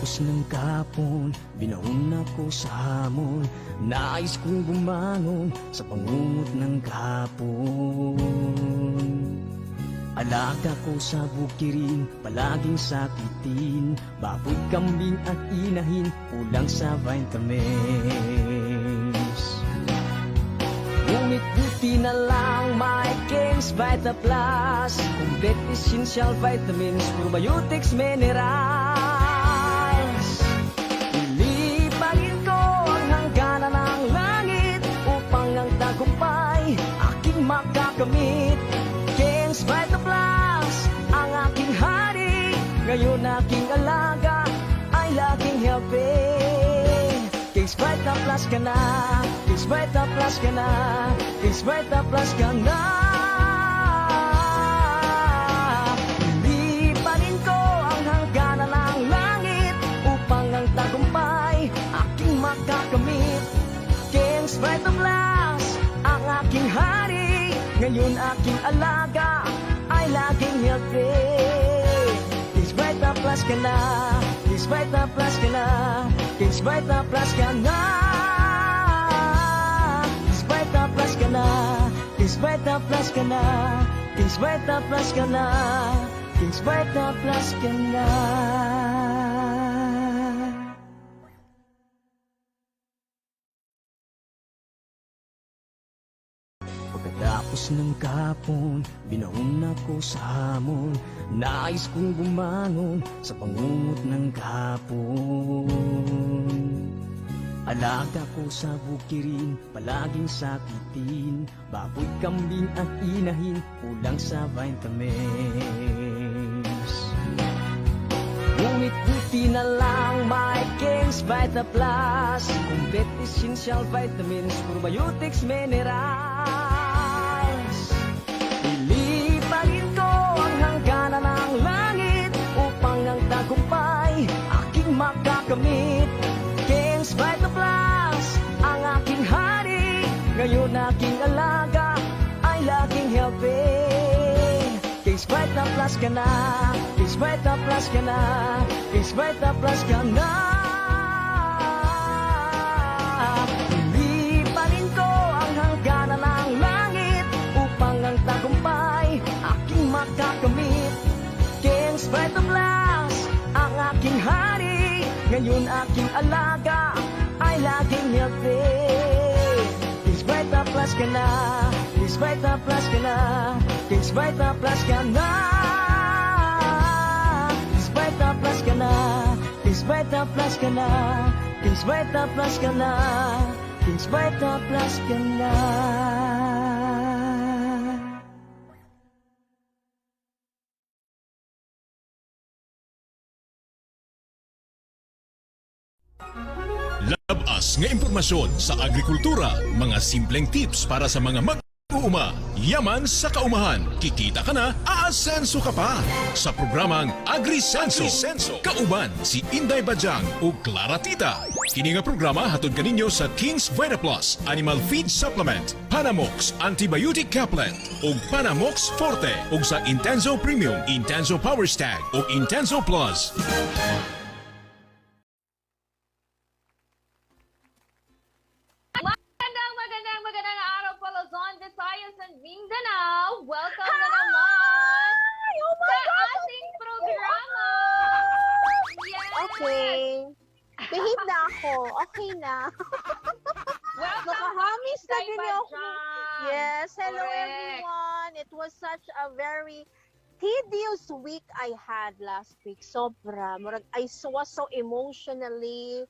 Pagkatapos ng kapon, binaon ako sa hamon. Nais kong bumangon sa pangungot ng kapon. Alaga ko sa bukirin, palaging sakitin. Baboy, kambing at inahin, kulang sa vitamins. Ngunit buti na lang may King's Vita Plus. Complete essential vitamins, probiotics, minerals. Ilipagin ko ang hangganan ng langit upang ang tagumpay aking makakamit. King's Vita Plus, ang aking hari. Ngayon aking alaga ay laging healthy. King's Vita Plus ka na, King's Vita Plus ka na, King's Vita Plus ka na. Ilipanin ko ang hangganan ng langit upang ang tagumpay aking makakamit. King's Vita Plus, ang aking hari. Ngayon aking alaga ay laging healthy. King's Vita Plus ka na, King's Vita Plus ka na, King's Vita Plus ka na. King's Vita Plus ka na, King's Vita Plus ka na, King's Vita Plus ka na, King's Vita Plus ka na. Pagkatapos ng kapon, binaon ako sa hamon. Nais kong bumangon sa pangungot ng kapon. Alaga ko sa bukirin, palaging sakitin. Baboy, kambing at inahin, kulang sa vitamins. Ngunit buti na lang may King's Vita Plus. Complete essential vitamins, probiotics, minerals. Ilipagin ko ang hangganan ng langit upang ang tagumpay aking makakamit. King's Vita Plus, ang aking hari. Ngayon aking alaga ay laging healthy. King's Vita Plus ka na, King's Vita Plus ka na, King's Vita Plus ka na. Ilipanin ko ang hangganan ng langit upang ang tagumpay aking makakamit. King's Vita Plus, ang aking hari. Ngayon aking alaga ay laging healthy. King's Vita Plus ka na, King's Vita Plus ka na, King's Vita Plus ka na. King's Vita Plus ka na, King's Vita Plus ka na, King's Vita Plus ka na, King's Vita Plus ka na. Labas nga impormasyon sa agrikultura, mga simpleng tips para sa mga mag-uuma. Yaman sa kaumahan, kikita ka na, aasenso ka pa. Sa programang Agrisenso, kauban si Inday Bajang o Clara Tita. Kini nga programa hatod kaninyo sa King's Vita Plus Animal Feed Supplement, Panamox Antibiotic Caplet o Panamox Forte o sa Intenso Premium, Intenso Power Stag o Intenso Plus. Magandang araw po, Luzon, Visayas, and Mindanao. Welcome na naman sa ating programa. Yes! Okay. Behave na ako. Okay na. Welcome, Nakahamis na din ako. Bajang. Yes. Hello, Correct. everyone. It was such a very tedious week I had last week. Sobra. Murag, I was so emotionally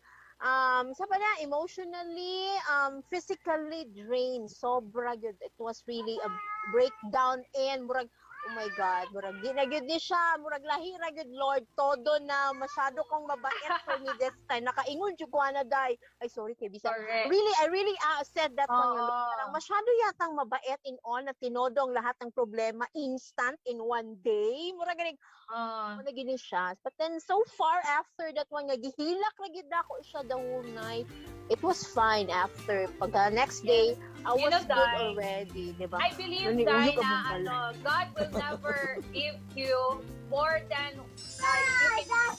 emotionally, physically drained. Sobra yun. It was really a breakdown and murag, oh my God, murag di na yun ni siya, murag lahira yun, Lord, todo na masyado kong mabait for me this time. Nakaingon jud ko na day. Ay, sorry, kay Bisa. Correct. I really said that one. Oo. Masyado yatang mabait in all na tinodong lahat ng problema instant in one day. Murag ganing na gini siya. But then so far after that one nga gihilak ra gid ako siya the whole night. It was fine after. Pagka next day, I was good Dai, already, di ba? I believe, Nuni- Dai, uyo ka na bang wala? God will never give you more than you can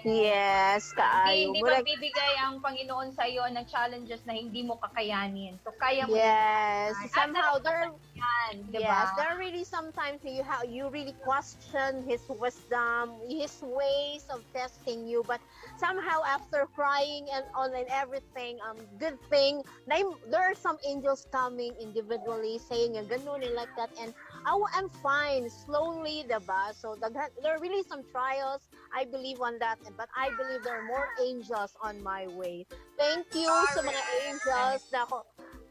Yes, kaayo. Hindi magbibigay ang Panginoon sa iyo ng challenges na hindi mo kakayanin. So, kaya mo Yes, yan. somehow At there. yan, diba? Yes, there are really sometimes you really question His wisdom, His ways of testing you. But somehow after crying and on and everything, good thing, there are some angels coming individually saying ganun and like that. And I'm fine, slowly, diba? So there are really some trials. I believe on that, but I believe there are more angels on my way. Thank you sa mga angels na ako.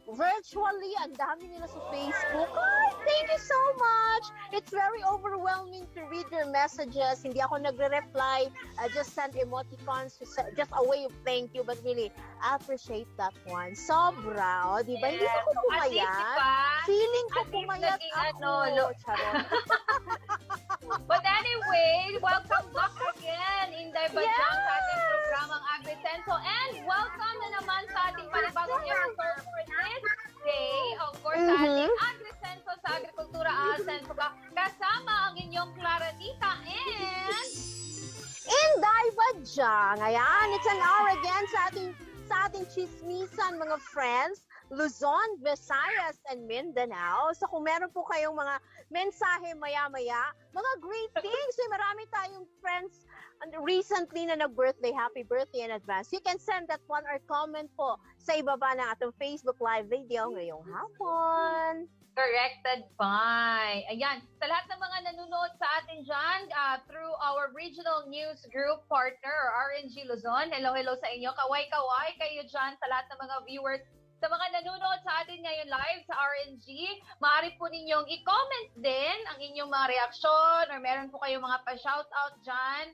Virtually, ang dami nila sa Facebook. Ay, thank you so much. It's very overwhelming to read your messages. Hindi ako nagre-reply. I just send emoticons, just a way of thank you. But really, I appreciate that one. Sobra. O, di ba? Hindi ako pumayat. Feeling ko pumayat ako. Charot. But anyway, welcome back again in Bajang sa ating programang AgriSenso. And welcome na naman sa ating panibagong episode for this day. Of course, sa ating AgriSenso sa Agrikultura Asenso ka. Kasama ang inyong Claranita and Inday Bajang. Ayan, it's an hour again sa ating chismisan, mga friends. Luzon, Visayas, and Mindanao. So kung meron po kayong mga mensahe maya-maya, mga greetings, marami tayong friends recently na nag-birthday. Happy birthday in advance. You can send that one or comment po sa ibaba ng atong Facebook Live video ngayong hapon. corrected by. Ayan, sa lahat ng mga nanonood sa atin dyan through our regional news group partner or RNG Luzon, hello sa inyo. Kaway-kaway kayo dyan sa lahat ng mga viewers. Sa mga nanonood sa atin ngayon live sa RNG, maaari po ninyong i-comment din ang inyong mga reaksyon or meron po kayong mga pa-shoutout dyan.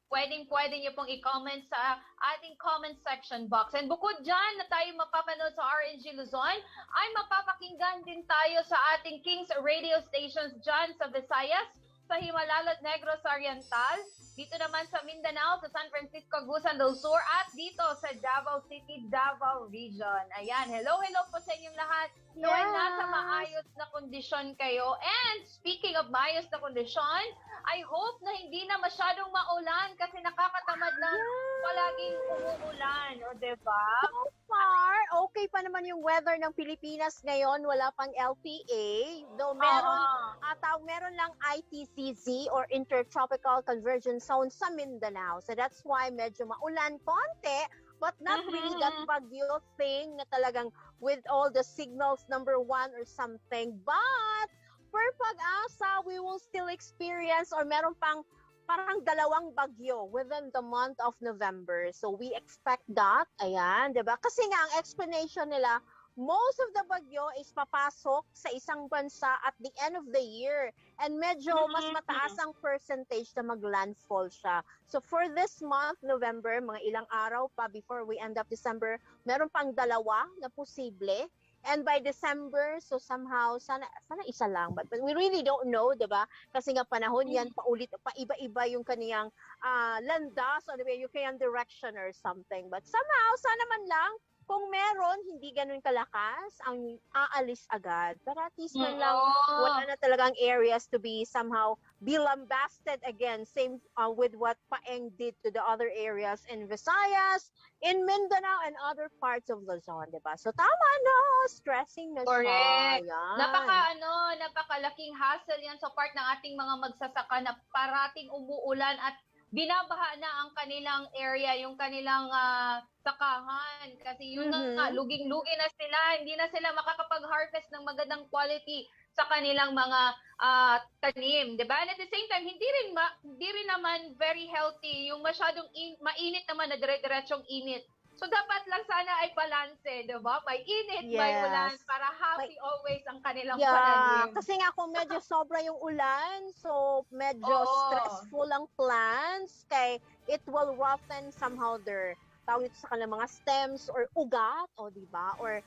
Pwede niyo pong i-comment sa ating comment section box. And bukod dyan na tayo mapapanood sa RNG Luzon, ay mapapakinggan din tayo sa ating Kings Radio stations dyan sa Visayas, sa Himalaya, Negros Oriental, dito naman sa Mindanao, sa San Francisco, Agusan del Sur, at dito sa Davao City, Davao Region. Ayan, hello po sa inyong lahat. Naway nasa maayos na kondisyon kayo. And speaking of maayos na kondisyon, I hope na hindi na masyadong maulan kasi nakakatamad na palaging umuulan. O, diba? So far, okay pa naman yung weather ng Pilipinas ngayon. Wala pang LPA. Though meron lang ITCZ or Intertropical Convergence Zone sa Mindanao. So that's why medyo maulan konti, but not really that bagyo thing na talagang with all the signals number 1 or something. But per pag-asa, we will still experience or meron pang parang dalawang bagyo within the month of November. So we expect that. Ayan, diba? Kasi nga ang explanation nila, most of the bagyo is papasok sa isang bansa at the end of the year. And medyo mas mataas ang percentage na mag-landfall siya. So for this month, November, mga ilang araw pa before we end up December, meron pang dalawa na posible. And by December, so somehow, sana isa lang. But we really don't know, diba? Kasi nga panahon yan, paiba-iba yung kaniyang landas or yung kaniyang direction or something. But somehow, sana man lang, kung meron, hindi ganun kalakas, ang aalis agad. Pero at least man lang, wala na talagang areas to be somehow be lambasted again. Same with what Paeng did to the other areas in Visayas, in Mindanao, and other parts of Luzon, diba? So tama na, stressing na siya. Correct. Yan. Napakalaking hassle yan sa part ng ating mga magsasaka na parating umuulan at binabaha na ang kanilang area, yung kanilang sakahan. Kasi yun nga, luging-lugi na sila. Hindi na sila makakapag-harvest ng magandang quality sa kanilang mga tanim. Diba? And at the same time, hindi rin naman very healthy. Yung masyadong mainit naman na dire-diretsong init. So, dapat lang sana ay balanse, diba? May init, may ulan, para happy always ang kanilang pananim. Kasi nga kung medyo sobra yung ulan, so medyo stressful ang plants, kay it will roughen somehow their, tawag ito sa kanilang mga stems or ugat, o diba? Or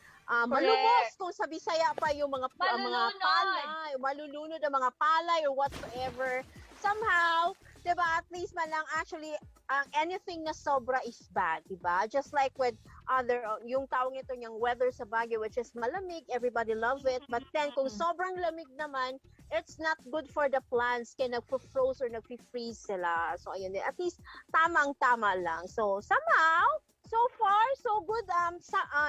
malubos kung sa Bisaya pa yung mga palay, malulunod ang mga palay or whatsoever. Somehow, diba, at least man lang actually, anything na sobra is bad, diba? Just like with other, yung tawag ito niyang weather sa Baguio, which is malamig, everybody love it. But then, kung sobrang lamig naman, it's not good for the plants, kaya nagpo-froze or nagpi-freeze sila. So, ayun din. At least, tamang-tama lang. So, somehow, so far, so good.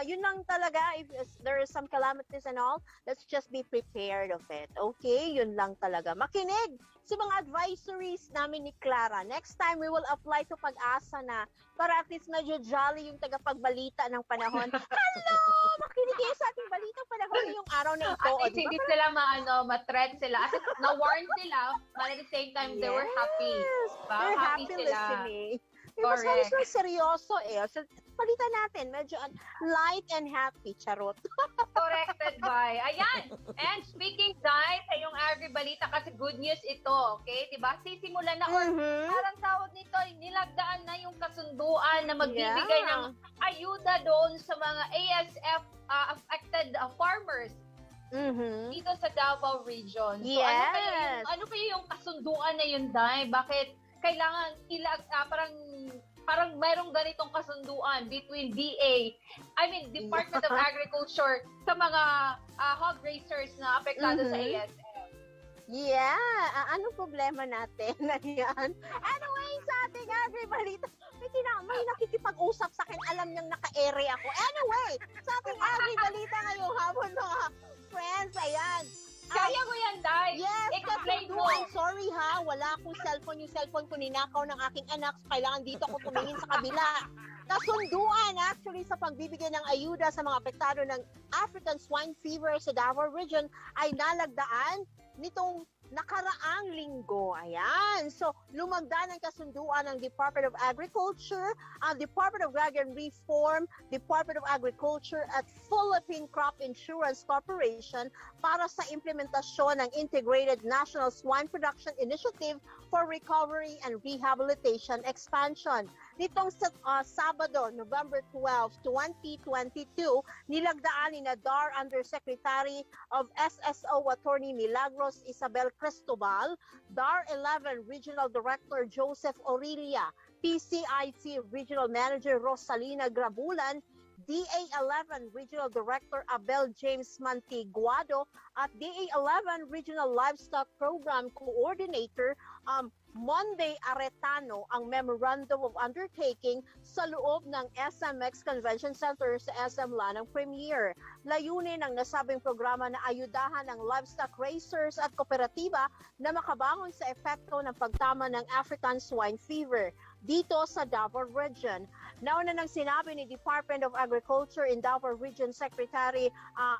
Yun lang talaga. If there is some calamities and all, let's just be prepared of it. Okay? Yun lang talaga. Makinig sa mga advisories namin ni Clara. Next time, we will apply to Pag-asa na para at least medyo jolly yung tagapagbalita ng panahon. Hello! Makinig kayo sa ating balitang panahon ngayong araw na ito. At least hindi sila ma-threat sila. At na-warn sila, but at the same time, they were happy. They're happy sila. listening. Mas halos na seryoso eh. So, palitan natin. Medyo light and happy. Charot. Corrected by. Ayan. And speaking, guys, sa yung agri-balita kasi good news ito. Okay? Diba? Sisimulan na or parang tawag nito, nilagdaan na yung kasunduan na magbibigay ng ayuda doon sa mga ASF affected farmers. Dito sa Davao region. So, ano kaya yung kasunduan na yun, Day? Bakit kailangan parang mayroong ganitong kasunduan between Department of Agriculture sa mga hog raisers na apektado sa ASF? Anong problema natin na yan? Anyway, sa ating agri-balita, may nakikipag-usap sa akin, alam niyang naka-ere ako. Anyway, sa ating agri-balita ngayong hapon, mga friends, ayan. Kaya mo yan, Day. Yes, explain mo. Sorry ha, wala akong cellphone. Yung cellphone ko ninakaw ng aking anak. So kailangan dito ako tumingin sa kabila. Kasunduan actually sa pagbibigay ng ayuda sa mga apektado ng African swine fever sa Davao region ay nalagdaan nitong nakaraang linggo. Ayan. So, lumagda ng kasunduan ng Department of Agriculture, Department of Agrarian Reform, Department of Agriculture at Philippine Crop Insurance Corporation para sa implementasyon ng Integrated National Swine Production Initiative for Recovery and Rehabilitation Expansion. Nitong Sabado, November 12, 2022, nilagdaan ni DAR Undersecretary of SSO Attorney Milagros Isabel Cristobal, DAR 11 Regional Director Joseph Aurelia, PCIC Regional Manager Rosalina Grabulan, DA11 Regional Director Abel James Mantiguado at DA11 Regional Livestock Program Coordinator Monday Aretano ang Memorandum of Undertaking sa loob ng SMX Convention Center sa SM Lanang Premier. Layunin ng nasabing programa na ayudahan ang livestock raisers at kooperatiba na makabangon sa epekto ng pagtama ng African swine fever dito sa Davao Region. Nauna nang sinabi ni Department of Agriculture in Davao Region Secretary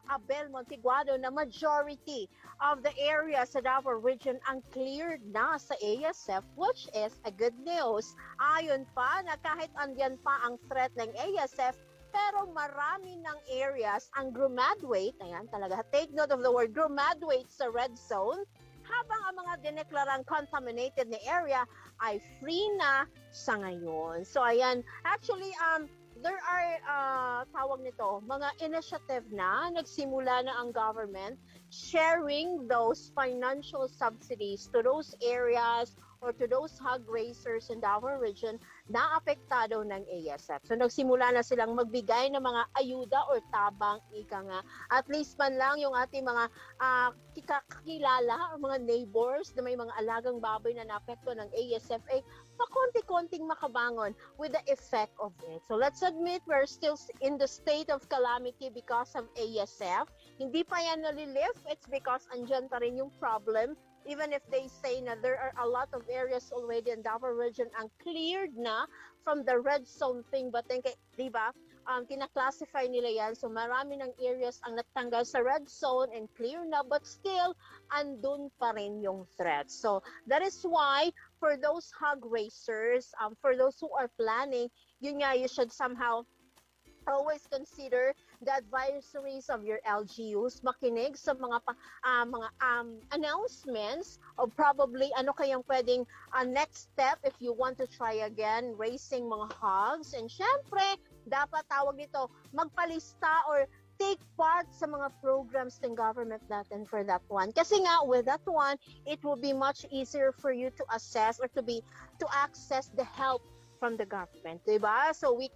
Abel Montiguado na majority of the area sa Davao Region ang cleared na sa ASF, which is a good news. Ayon pa na kahit andyan pa ang threat ng ASF, pero marami ng areas ang graduate, ayan talaga, take note of the word graduate sa red zone, habang ang mga dineklarang contaminated na area ay free na sa ngayon. So ayan, actually there are tawag nito, mga initiative na nagsimula na ang government sharing those financial subsidies to those areas or to those hog raisers in Davao Region na apektado ng ASF. So nagsimula na silang magbigay ng mga ayuda or tabang, ika nga. At least man lang yung ating mga kakilala or mga neighbors na may mga alagang baboy na naapekto ng ASF ay pakonti-konting makabangon with the effect of it. So let's admit we're still in the state of calamity because of ASF. Hindi pa yan nalilift. It's because andyan pa rin yung problem. Even if they say na there are a lot of areas already in Davao Region ang cleared na from the red zone thing, but then, di ba, kinaklasify nila yan. So marami ng areas ang natanggal sa red zone and clear na, but still, andun pa rin yung threat. So that is why, for those hog raisers, for those who are planning, yun nga, you should somehow always consider the advisories of your LGUs, makinig sa mga announcements of probably ano kayang pwedeng next step if you want to try again raising mga hogs. And syempre, dapat tawag nito, magpalista or take part sa mga programs ng government natin for that one. Kasi nga, with that one, it will be much easier for you to assess or to access the help from the government, diba? So we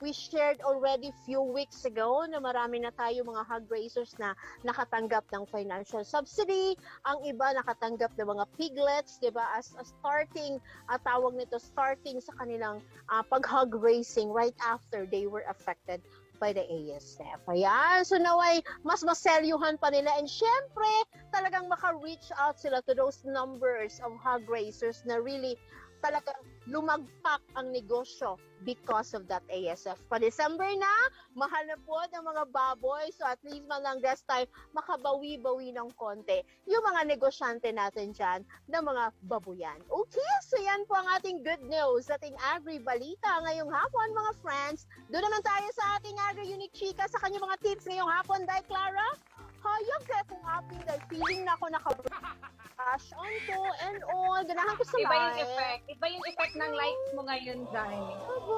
shared already few weeks ago na marami na tayo mga hog raisers na nakatanggap ng financial subsidy, ang iba nakatanggap ng mga piglets, diba? As a starting, tawag nito, starting sa kanilang pag-hog raising right after they were affected by the ASF. Ayan. So naway, mas maselyuhan pa nila. And syempre, talagang maka-reach out sila to those numbers of hog raisers na really talagang lumagpak ang negosyo because of that ASF. Pa-December na, mahal na po ng mga baboy. So at least man lang this time, makabawi-bawi ng konti yung mga negosyante natin dyan ng mga babuyan. Okay, so yan po ang ating good news, ating agri-balita ngayong hapon, mga friends. Doon naman tayo sa ating agri-unique chika sa kanyang mga tips ngayong hapon, Day Clara. Hayag kaya kung ating dahil feeling na ako naka-brush on to and all. Ganahan ko sa Iba yung live. effect. Iba yung effect ng lights mo ngayon, Zay.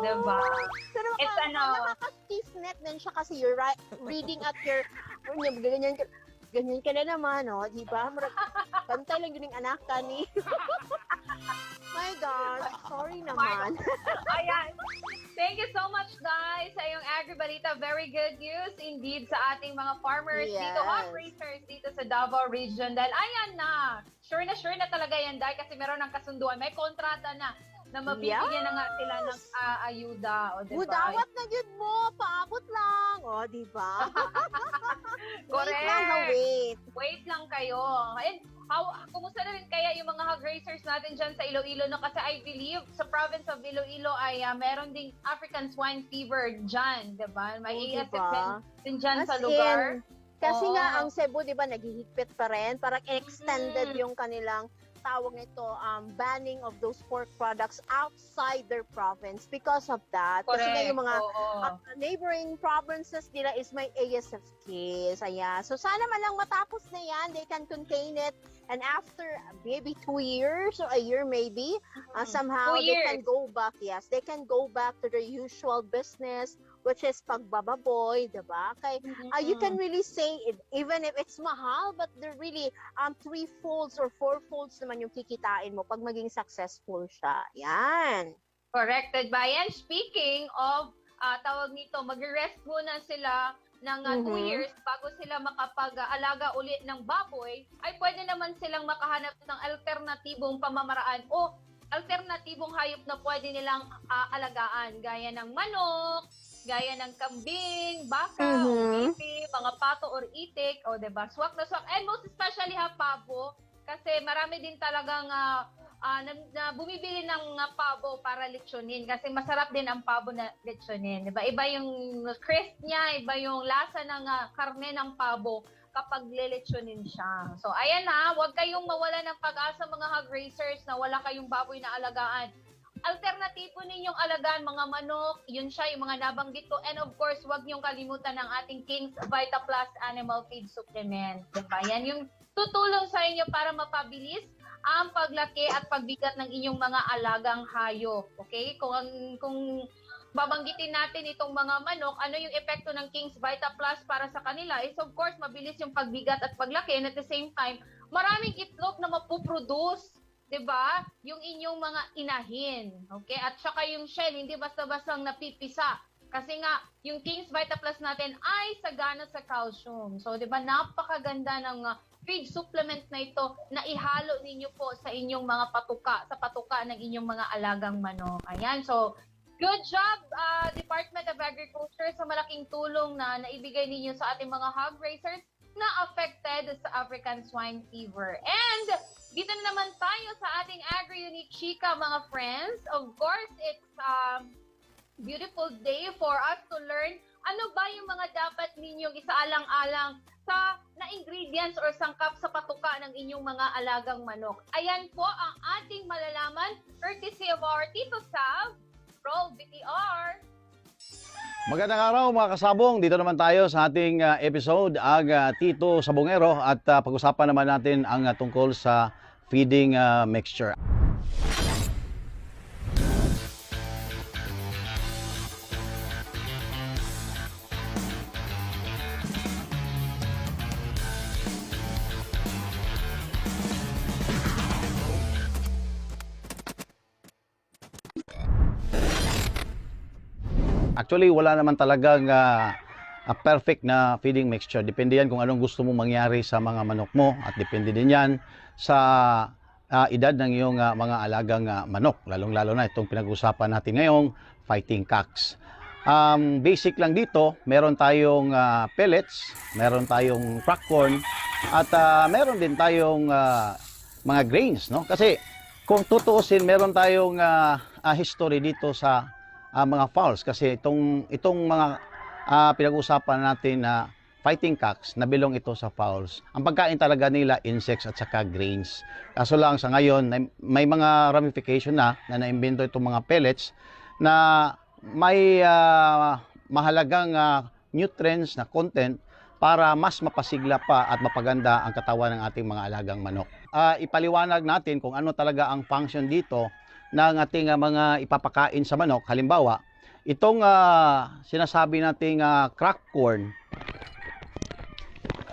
Diba? Pero It's nakaka-stiff neck din siya kasi you're reading at your ganyan ka na naman, no? Diba? Bantay lang yun yung anak ka ni. My God, sorry naman. Ayan. Thank you so much, guys, sa iyong agri-balita. Very good news indeed sa ating mga farmers dito, hog raisers dito sa Davao Region. Dahil ayan na, sure na talaga yan, dahil kasi meron ng kasunduan. May kontrata na mabibigyan na nga sila ng ayuda. O, diba? Budawat na yun mo, paabot lang. O, diba? Correct. Wait lang, wait. Wait lang kayo. And kumusta na rin kaya yung mga hog raisers natin dyan sa Iloilo? No? Kasi I believe sa province of Iloilo ay meron ding African swine fever dyan, diba? May ASF din dyan sa lugar. Kasi nga, ang Cebu, diba, naghihigpit pa rin. Parang extended yung kanilang tawag nito, banning of those pork products outside their province because of that. Correct. Kasi nga yung mga neighboring provinces nila is may ASF case. Ayan. So sana man lang matapos na yan, they can contain it. And after maybe 2 years or a year maybe, somehow they can go back. Yes, they can go back to their usual business, which is pagbababoy, diba? Kaya you can really say it, even if it's mahal, but they're really 3-folds or 4-folds naman yung kikitain mo pag maging successful siya. Yan. Corrected by. And speaking of, tawag nito, mag-rest muna sila ng 2 years bago sila makapag-alaga ulit ng baboy, ay pwede naman silang makahanap ng alternatibong pamamaraan o alternatibong hayop na pwede nilang alagaan, gaya ng manok, gaya ng kambing, baka, o ipi, mga pato or itik, o diba, swak na swak. And most especially pabo, kasi marami din talagang na bumibili ng pabo para lechonin kasi masarap din ang pabo na lechonin. Diba? Iba yung crisp niya, iba yung lasa ng karne ng pabo kapag lelechonin siya. So ayan na, huwag kayong mawala ng pag-asa mga hog raisers na wala kayong baboy na alagaan. Alternatibo ninyong alagaan mga manok, yun siya yung mga nabanggit ko. And of course, huwag niyong kalimutan ng ating King's Vita Plus Animal Feed Supplement. Diba? Yan yung tutulong sa inyo para mapabilis ang paglaki at pagbigat ng inyong mga alagang hayop. Okay? Kung babanggitin natin itong mga manok, ano yung epekto ng King's Vita Plus para sa kanila is of course mabilis yung pagbigat at paglaki and at the same time, maraming itlog na mapuproduce. 'Di ba? Yung inyong mga inahin. Okay? At saka yung shell, hindi basta-bastang napipisa. Kasi nga, yung King's Vita Plus natin ay sagana sa calcium. So, 'di ba, napakaganda ng feed supplement na ito na ihalo ninyo po sa inyong mga patuka, sa patuka ng inyong mga alagang manok. Ayan. So, good job, Department of Agriculture, sa malaking tulong na naibigay ninyo sa ating mga hog raisers na affected sa African swine fever. And dito na naman tayo sa ating Agri-Unique Chika, mga friends. Of course, it's a beautiful day for us to learn ano ba yung mga dapat ninyong isaalang-alang sa na-ingredients or sangkap sa patuka ng inyong mga alagang manok. Ayan po ang ating malalaman courtesy of our Tito Sav. Roll BTR. Magandang araw mga kasabong, dito naman tayo sa ating episode ang Tito Sabongero at pag-usapan naman natin ang tungkol sa feeding mixture. Actually, wala naman talagang a perfect na feeding mixture. Depende yan kung anong gusto mong mangyari sa mga manok mo at depende din yan sa edad ng iyong mga alagang manok. Lalong-lalo na itong pinag-usapan natin ngayong fighting cocks. Basic lang dito, meron tayong pellets, meron tayong crack corn, at meron din tayong mga grains, no? Kasi kung tutuusin, meron tayong history dito sa mga fowls kasi itong mga pinag-usapan natin na fighting cocks, nabilong ito sa fowls. Ang pagkain talaga nila, insects at saka grains. Kaso lang sa ngayon, may mga ramification na naimbento itong mga pellets na may mahalagang nutrients na content para mas mapasigla pa at mapaganda ang katawan ng ating mga alagang manok. Ipaliwanag natin kung ano talaga ang function dito ng ating mga ipapakain sa manok. Halimbawa, itong sinasabi nating crack corn,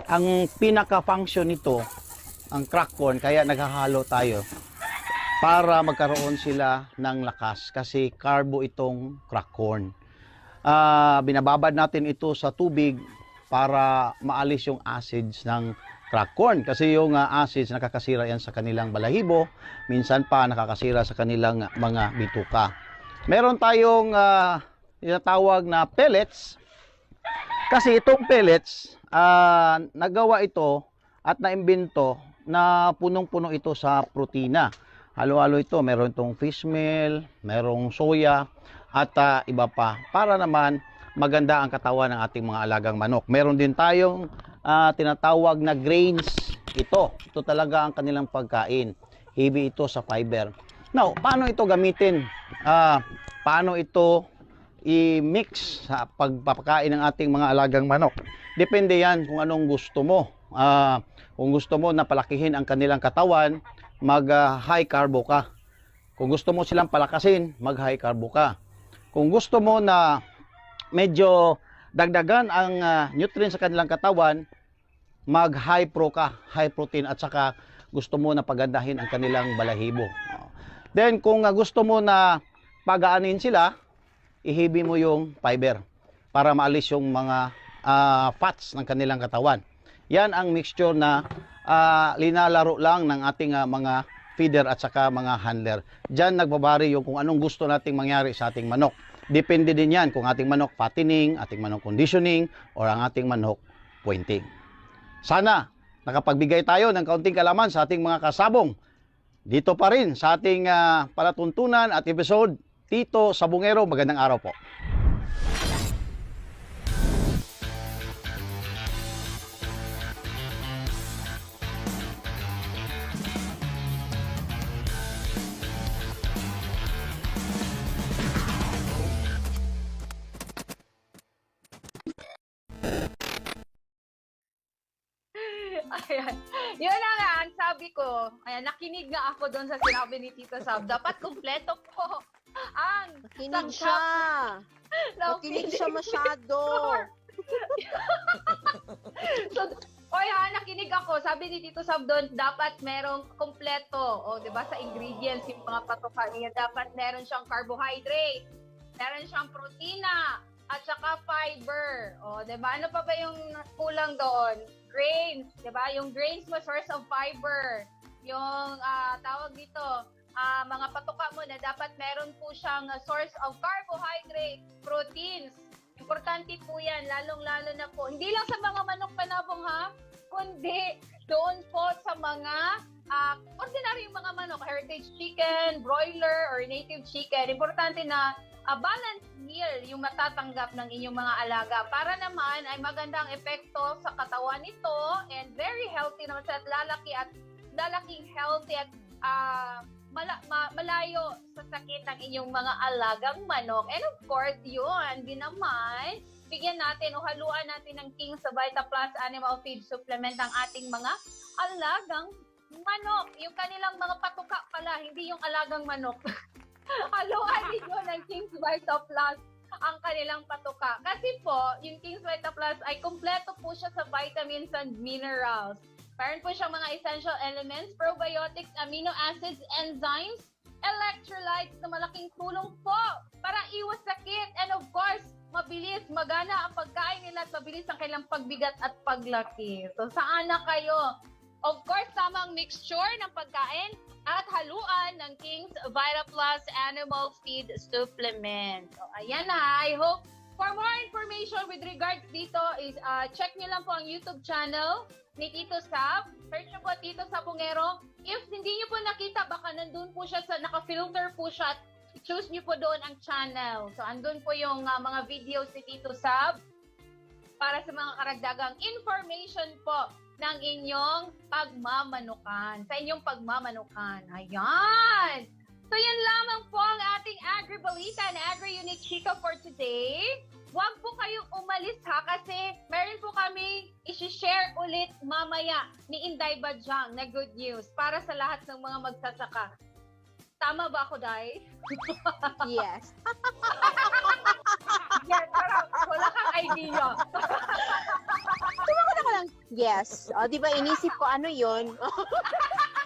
ang pinaka-function nito, ang crack corn, kaya naghahalo tayo para magkaroon sila ng lakas kasi carbo itong crack corn. Binababad natin ito sa tubig para maalis yung acids ng crack corn kasi yung acids nakakasira yan sa kanilang balahibo, minsan pa nakakasira sa kanilang mga bituka. Meron tayong tinatawag na pellets kasi itong pellets nagawa ito at naimbento na punong-puno ito sa protina. Halo-halo ito, meron itong fish meal, merong soya at iba pa para naman maganda ang katawan ng ating mga alagang manok. Meron din tayong tinatawag na grains. Ito talaga ang kanilang pagkain. Heavy ito sa fiber. Now, paano ito gamitin? Paano ito i-mix sa pagpapakain ng ating mga alagang manok? Depende yan kung anong gusto mo. Kung gusto mo na palakihin ang kanilang katawan, mag-high carbo ka. Kung gusto mo silang palakasin, mag-high carbo ka. Kung gusto mo na medyo dagdagan ang nutrients sa kanilang katawan, mag-high pro ka, high protein, at saka gusto mo na pagandahin ang kanilang balahibo. Then kung gusto mo na pagaanin sila, ihibi mo yung fiber para maalis yung mga fats ng kanilang katawan. Yan ang mixture na linalaro lang ng ating mga feeder at saka mga handler. Diyan nagbabari yung kung anong gusto nating mangyari sa ating manok. Depende din yan kung ating manok fattening, ating manok conditioning, or ang ating manok pointing. Sana nakapagbigay tayo ng kaunting kalaman sa ating mga kasabong. Dito pa rin sa ating palatuntunan at episode, Tito Sabongero. Magandang araw po. Ayan. Yun na nga, ang sabi ko, ayan, nakinig nga ako doon sa sinabi ni Tito Sab. Dapat kumpleto po ang Nakinig siya. Nakinig siya masyado. So, oy ha, nakinig ako. Sabi ni Tito Sab doon, dapat merong kumpleto. O, di ba, sa ingredients, yung mga patuka niya, dapat meron siyang carbohydrate, meron siyang protina, at saka fiber. O, di ba? Ano pa ba yung kulang doon? Grains, di ba? Yung grains mo, source of fiber. Yung tawag dito, mga patuka mo na dapat meron po siyang source of carbohydrate, proteins. Importante po yan, lalong-lalo na po. Hindi lang sa mga manok panabong ha, kundi doon po sa mga ordinary mga manok, heritage chicken, broiler, or native chicken. Importante na balanced meal yung matatanggap ng inyong mga alaga para naman ay magandang epekto sa katawan nito and very healthy naman sa lalaking healthy at malayo sa sakit ng inyong mga alagang manok. And of course, yun, din naman, bigyan natin o haluan natin ng King's Vita Plus Animal Feed Supplement ang ating mga alagang manok. Yung kanilang mga patuka pala, hindi yung alagang manok. Haluan ninyo ng King's Vita Plus ang kanilang patuka. Kasi po, yung King's Vita Plus ay kumpleto po siya sa vitamins and minerals. Meron po siyang mga essential elements, probiotics, amino acids, enzymes, electrolytes na malaking tulong po para iwas sakit. And of course, mabilis, magana ang pagkain nila at mabilis ang kailang pagbigat at paglaki. So, saan na kayo? Of course, tamang mixture ng pagkain at haluan ng King's VitaPlus Animal Feed Supplement. So, ayan na. I hope for more information with regards dito is check nyo lang po ang YouTube channel ni Tito Sab. Search nyo po Tito Sabongero. If hindi nyo po nakita, baka nandun po siya sa naka-filter po siya at choose nyo po doon ang channel. So, andun po yung mga videos ni Tito Sab para sa mga karagdagang information po ng inyong pagmamanukan. Sa inyong pagmamanukan. Ayan! So, yan lamang po ang ating Agri-Balita and Agri-Unique Chika for today. Huwag po kayong umalis ha kasi meron po kami isi-share ulit mamaya ni Inday Badyang na good news para sa lahat ng mga magsasaka. Tama ba ako, Day? Yes. Yes, parang wala kang idea. Tumakas ako lang, yes. O, di ba, inisip ko, ano yun?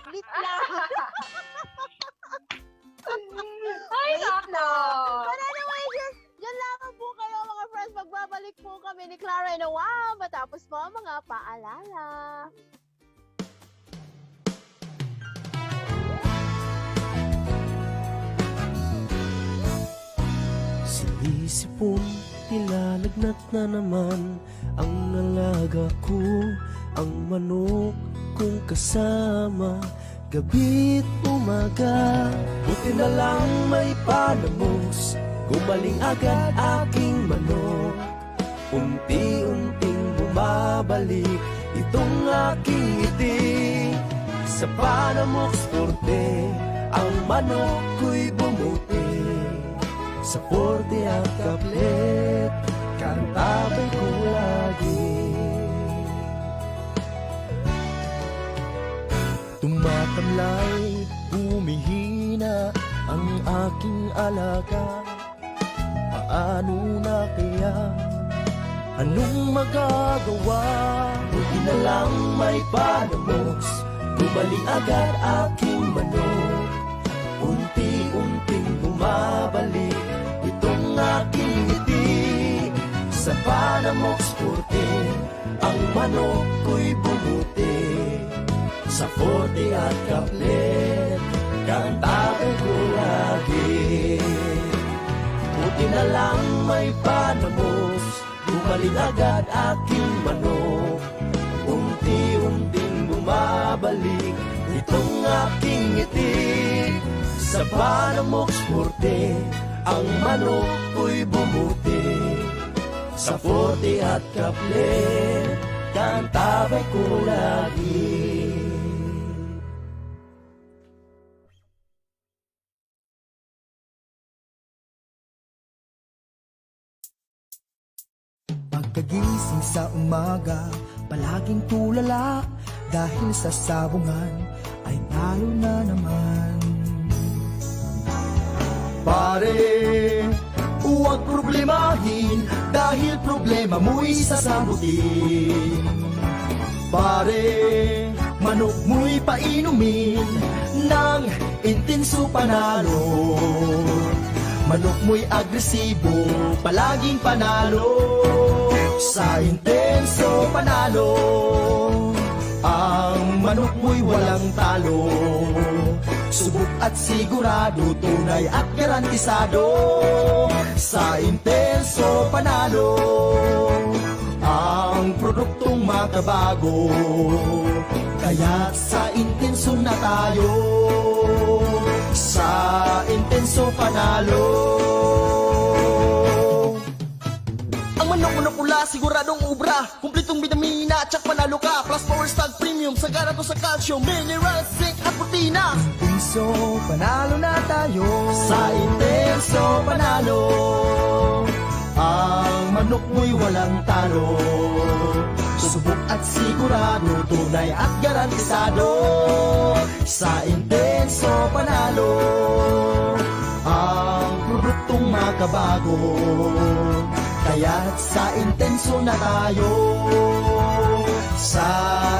Lit lang. Ay, Wait nako. lang. But anyway, yan lamang po kayo, mga friends. Magbabalik po kami ni Clara and wow, matapos po ang mga paalala. Sinisipon, nilalagnat na naman ang alaga ko, ang manok kong kasama, gabi't umaga. Buti na lang may panamos, gumaling agad aking manok. Unti-unting bumabalik itong aking ngiti. Sa panamok sporte, ang manok ko'y bumuti. Sa porte at kaplet, kantabay ko lagi. Tumatamlay, humihina ang aking alaga. Paano na kaya? Anong magagawa? Buti na lang may panamos, gumaling agad aking manok. Unti-unting bumabalik itong aking ngiti. Sa panamok sporte, ang manok ko'y bumuti. Sa forte at kaplet, kantabay ko lagi. Buti na lang may panamos, gumaling agad aking manok. Unti-unting bumabalik itong aking ngiti. Sa panamok sporte, ang manok ko'y bumuti. Sa forte at kaplet, kantabay ko lagi. Pagkagising sa umaga, palaging tulala, dahil sa sabungan ay talo na naman. Pare, huwag problemahin, dahil problema mo'y sasagutin. Pare, manok mo'y painumin ng intenso panalo. Manok mo'y agresibo, palaging panalo. Sa intenso panalo, ang manok mo'y walang talo. Subok at sigurado, tunay at garantisado. Sa intenso panalo, ang produktong makabago. Kaya't sa intenso na tayo, sa intenso panalo. Ang manok pula, siguradong ubra, kumpletong vitamina at panalo ka. Plus Power Stag Premium, sagana to sa calcium, minerals, zinc at protina. Intenso panalo na tayo, sa intenso panalo. Ang manok mo'y walang talo. Subok at sigurado, tunay at garantisado. Sa intenso panalo, ang produktong makabago. Kaya't sa intenso na tayo, sa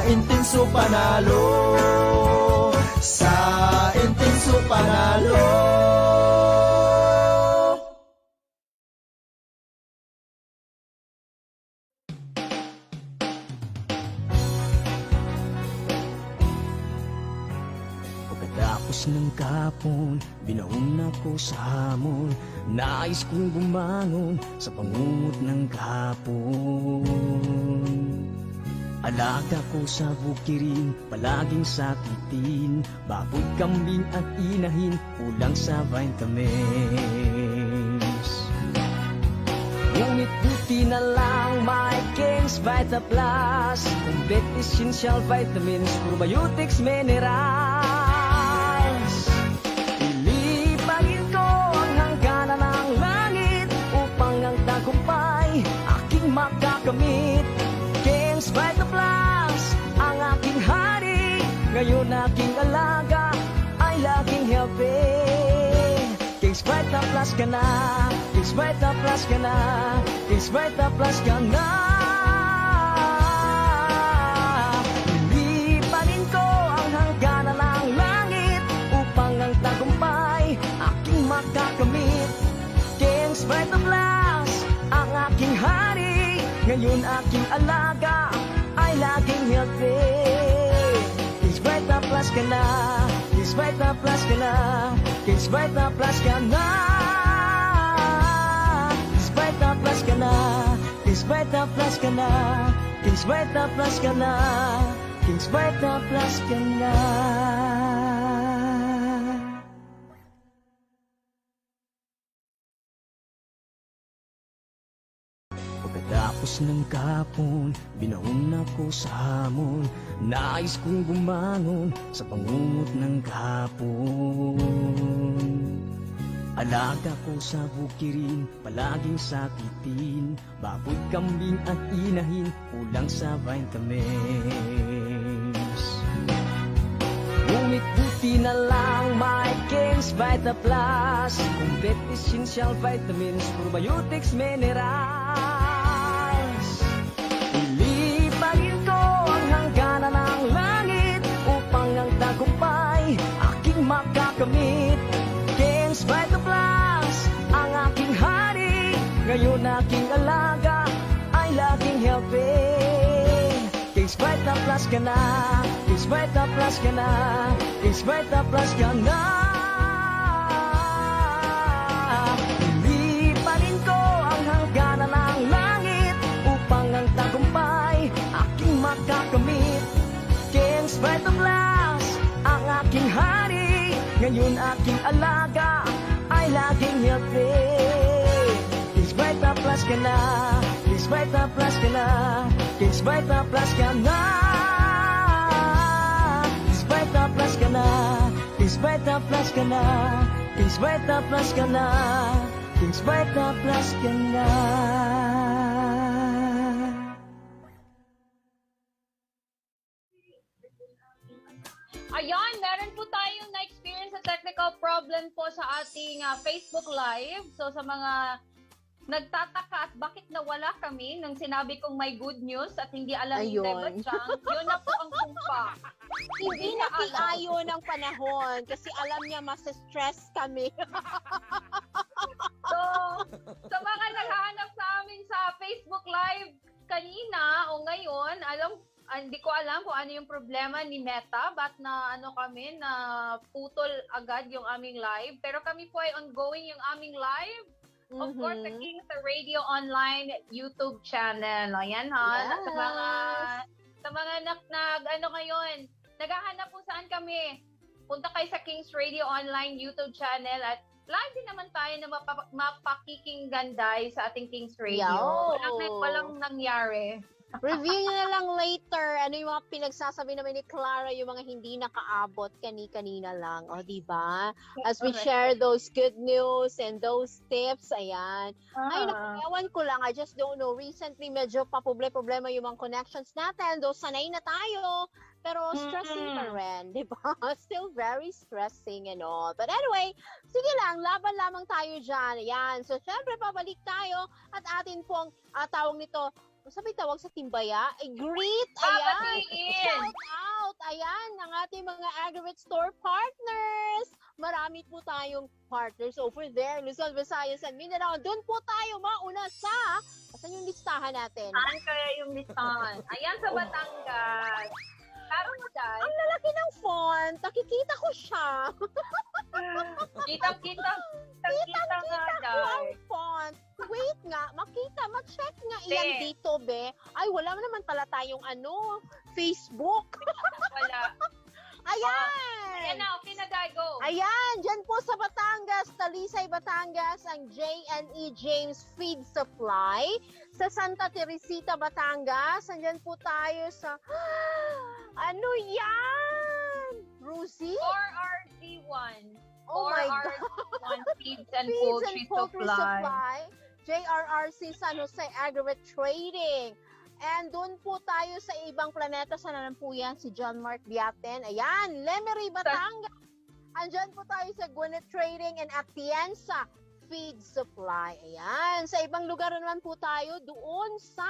intenso panalo. Sa intenso Senso panalo. Pagkatapos ng kapon, binaon ako sa hamon. Nais kong bumangon sa pangungot ng kapon. Alaga ko sa bukirin, palaging sakitin. Baboy, kambing at inahin, kulang sa vitamins. Ngunit buti na lang may King's Vita Plus. Complete essential vitamins, probiotics, minerals. Ilipagin ko ang hangganan ng langit upang ang tagumpay aking makakamit. King's Vita Plus, ang aking hari. Ngayon aking alaga ay laging healthy. King's Vita Plus ka na, King's Vita Plus ka na, King's Vita Plus ka na. Ilipanin ko ang hangganan ng langit upang ang tagumpay aking makakamit. King's Vita Plus, ang aking hari. Ngayon aking alaga ay laging healthy. King's Vita Plus ka na, King's Vita Plus ka na, King's Vita Plus ka na. King's Vita Plus ka na, King's Vita Plus ka na, King's Vita Plus ka na, King's Vita Plus ka na. Pagkatapos ng kapon, binaon ako sa hamon. Nais kong bumangon sa pangungot ng kapon. Alaga ko sa bukirin, palaging sakitin. Baboy, kambing at inahin, kulang sa vitamins. Ngunit buti na lang may King's Vita Plus. Complete essential vitamins, probiotics, minerals. Ilipagin ko ang hangganan ng langit upang ang tagumpay aking makakamit. King's Vita Plus, ang aking hari. Ngayon aking alaga ay laging healthy. King's Vita Plus ka na, King's Vita Plus ka na, King's Vita Plus ka na. Ilipanin ko ang hangganan ng langit upang ang tagumpay aking makakamit. King's Vita Plus, ang aking hari. Ngayon aking alaga ay laging healthy. King's Vita Plus ka na, King's Vita Plus ka na, King's Vita Plus ka na. King's Vita Plus ka na, King's Vita Plus ka na, King's Vita Plus ka na, King's Vita Plus ka na. Ayan, meron po tayong na-experience sa technical problem po sa ating Facebook Live. So sa mga nagtataka at bakit nawala kami nung sinabi kong may good news at hindi alam ni Deba Chang, yun na po ang kumpa. Hindi nakiayo ng panahon kasi alam niya mas-stress kami. So, sa mga naghahanap sa amin sa Facebook Live kanina o ngayon, hindi ko alam kung ano yung problema ni Meta, ba't na kami na putol agad yung aming live. Pero kami po ay ongoing yung aming live. Of course, sa King's Radio Online YouTube channel. Ayan ha. Yes. Sa mga ngayon, naghahanap kung saan kami. Punta kayo sa King's Radio Online YouTube channel at live din naman tayo na mapakikinggan sa ating King's Radio. Walang nangyari. Review nyo na lang later. Ano yung mga pinagsasabi naman ni Clara, yung mga hindi nakaabot kanina lang. O, diba? As we share those good news and those tips, ayan. Ay, ewan ko lang. I just don't know. Recently, medyo problema yung mga connections natin. Though, sanay na tayo. Pero stressing pa rin, di ba? Still very stressing and all. But anyway, sige lang, laban lamang tayo dyan. Ayan. So, syempre, pabalik tayo at atin pong tawag nito, sabi tawag sa timbaya, greet, ayan, Babatiin! shout out, ayan, ang ating mga Aggregate Store partners. Marami po tayong partners over there, Luzon, Visayas, and Mindanao. Doon po tayo mauna sa, asan yung listahan natin? Saan kaya yung listahan? Ayan sa Batangas. Taro mo, Day. Ang lalaki ng font, nakikita ko siya. Kitang-kita nga, Ko ang Day. font. Wait nga, ma-check nga iyan Be. dito, be. Ay, wala naman pala tayong Facebook. Wala. Ayan! Ayan na, okay na, Day. Go. Ayan, dyan po sa Batangas, Talisay, Batangas, ang J&E James Feed Supply. Sa Santa Teresita, Batangas, andyan po tayo sa... Ano yan? Rosie? 4RC1. Oh my God. 4RC1 Feeds and Feeds Poultry and Poultry Supply. Supply. JRRC San Jose Aggregate Trading. And doon po tayo sa ibang planeta. Sana naman po yan, si John Mark Biaten. Ayan, Lemery, Batangas. Andyan po tayo sa Gwinnett Trading and Atienza Feed Supply. Ayan, sa ibang lugar naman po tayo doon sa...